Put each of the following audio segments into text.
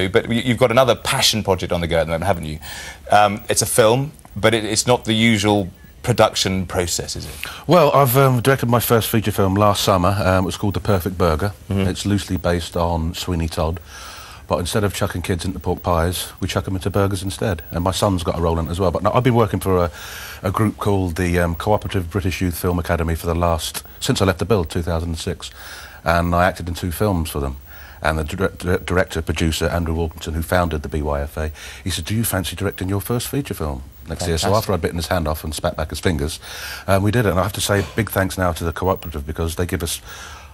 But you've got another passion project on the go at the moment, haven't you? It's a film, but it's not the usual production process, is it? Well, I've directed my first feature film last summer. It was called The Perfect Burger. It's loosely based on Sweeney Todd. But instead of chucking kids into pork pies, we chuck them into burgers instead. And my son's got a role in it as well. But no, I've been working for a group called the Cooperative British Youth Film Academy for since I left the Build, 2006. And I acted in 2 films for them. And the director, producer, Andrew Wilkinson, who founded the BYFA, he said, do you fancy directing your first feature film next year? So after I'd bitten his hand off and spat back his fingers, we did it. And I have to say big thanks now to the Cooperative, because they give us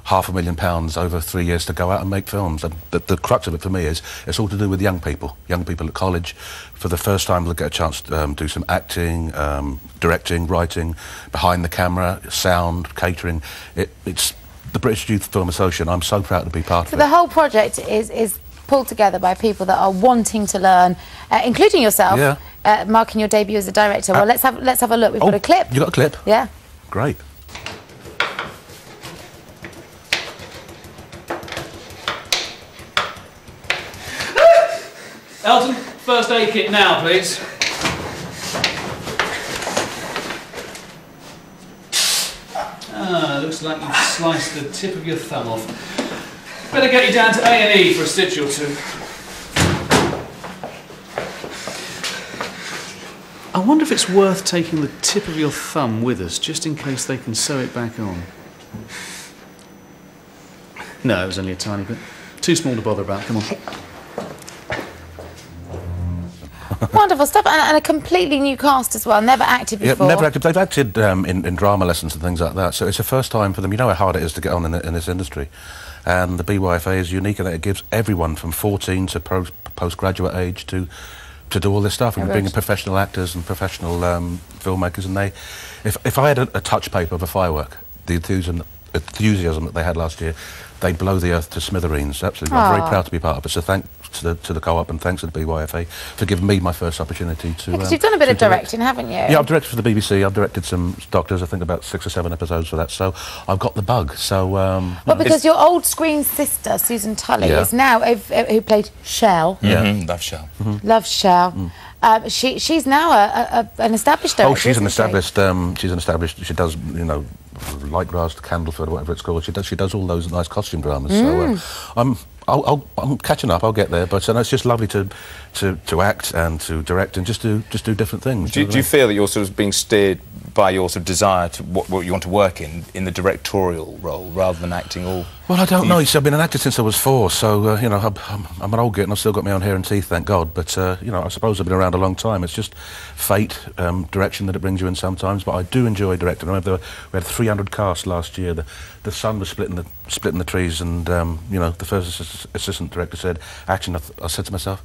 £500,000 over 3 years to go out and make films. And the crux of it for me is it's all to do with young people at college. For the first time they'll get a chance to do some acting, directing, writing, behind the camera, sound, catering. It's the British Youth Film Association. I'm so proud to be part of it. So the whole project is pulled together by people that are wanting to learn, including yourself, marking your debut as a director. Well, let's have a look. We've got a clip. You got a clip? Yeah. Great. Elton, first aid kit now, please. Looks like you've sliced the tip of your thumb off. Better get you down to A&E for a stitch or 2. I wonder if it's worth taking the tip of your thumb with us, just in case they can sew it back on. No, it was only a tiny bit. Too small to bother about, come on. Wonderful stuff, and a completely new cast as well, never acted before. Yeah, never acted. They've acted in drama lessons and things like that, so it's the first time for them. You know how hard it is to get on in this industry, and the BYFA is unique in that it gives everyone from 14 to postgraduate age to do all this stuff, and bring in professional actors and professional filmmakers. And if I had a touch paper of a firework, the enthusiasm that they had last year, they'd blow the earth to smithereens. Absolutely. I'm very proud to be part of it. So thanks to the Co-op and thanks to the BYFA for giving me my first opportunity to... Because you've done a bit of directing, haven't you? Yeah, I've directed for the BBC. I've directed some Doctors, I think about 6 or 7 episodes for that. So I've got the bug. So... well, because your old screen sister, Susan Tully, is now... who played Shell. Yeah, love Shell. Love Shell. She's now an established director. Oh, she's an established... She does, you know, Light Grass to Candleford, or whatever it's called. She does all those nice costume dramas. So I'm catching up. I'll get there. But it's just lovely to act and to direct and just do different things. Do you feel that you're sort of being steered by your sort of desire to what you want to work in the directorial role rather than acting all? Well, I don't know. You see, I've been an actor since I was 4, so you know, I'm an old git and I've still got my own hair and teeth, thank God. But you know, I suppose I've been around a long time. It's just fate, direction that it brings you in sometimes. But I do enjoy directing. I remember we had 300 cast last year. The sun was splitting the trees, and you know, the first assistant director said, "Action." I said to myself,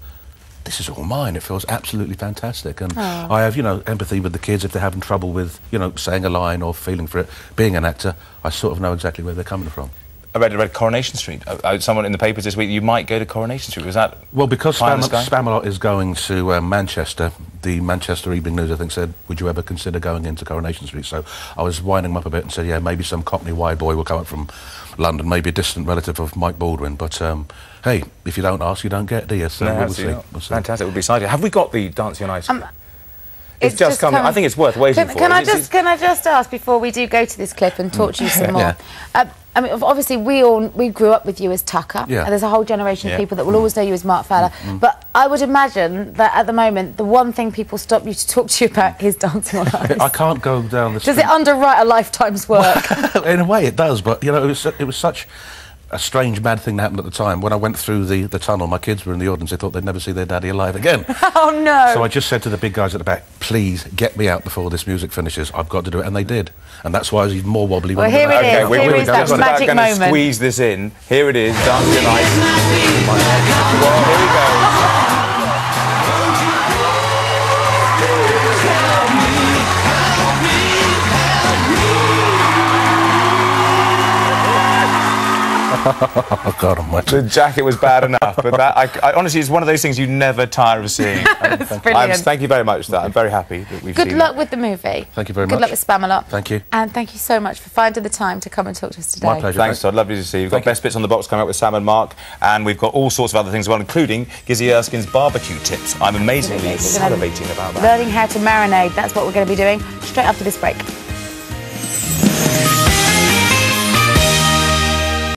this is all mine. It feels absolutely fantastic, and I have, you know, empathy with the kids if they're having trouble with, you know, saying a line or feeling for it. Being an actor, I sort of know exactly where they're coming from. I read Coronation Street. Someone in the papers this week, you might go to Coronation Street. Was that... Well, because Spamalot is going to Manchester, the Manchester Evening News, I think, said, would you ever consider going into Coronation Street? So I was winding them up a bit and said, yeah, maybe some Cockney Y boy will come up from London, maybe a distant relative of Mike Baldwin. But, hey, if you don't ask, you don't get, do you? So we'll see. Fantastic. It would be exciting. Have we got the Dancing on Ice cream? It's just coming. I think it's worth waiting for. Can I just ask, before we do go to this clip and talk to you some more? I mean, obviously, we grew up with you as Tucker. Yeah. And there's a whole generation of people that will always know you as Mark Fowler. But I would imagine that at the moment, the one thing people stop you to talk to you about is Dancing on Ice. I can't go down the street. Does it underwrite a lifetime's work? In a way, it does. But you know, it was such a strange, mad thing that happened at the time. When I went through the tunnel, my kids were in the audience. They thought they'd never see their daddy alive again. Oh, no. So I just said to the big guys at the back, please, get me out before this music finishes. I've got to do it. And they did. And that's why I was even more wobbly. Well, here it is. Here is that magic moment. I'm going to squeeze this in. Here it is, Dancing on Ice. Well, here we go. God almighty. The jacket was bad enough, but that, I honestly, it's one of those things you never tire of seeing. Thank you very much for that. I'm very happy that we've seen Good luck with the movie. Thank you very much. Good luck with Spamalot. Thank you. And thank you so much for finding the time to come and talk to us today. My pleasure. Thanks, Todd. Lovely to see you. We've got Best Bits on the Box coming up with Sam and Mark, and we've got all sorts of other things as well, including Gizzy Erskine's barbecue tips. I'm amazingly salivating about that. Learning how to marinade, that's what we're going to be doing straight after this break.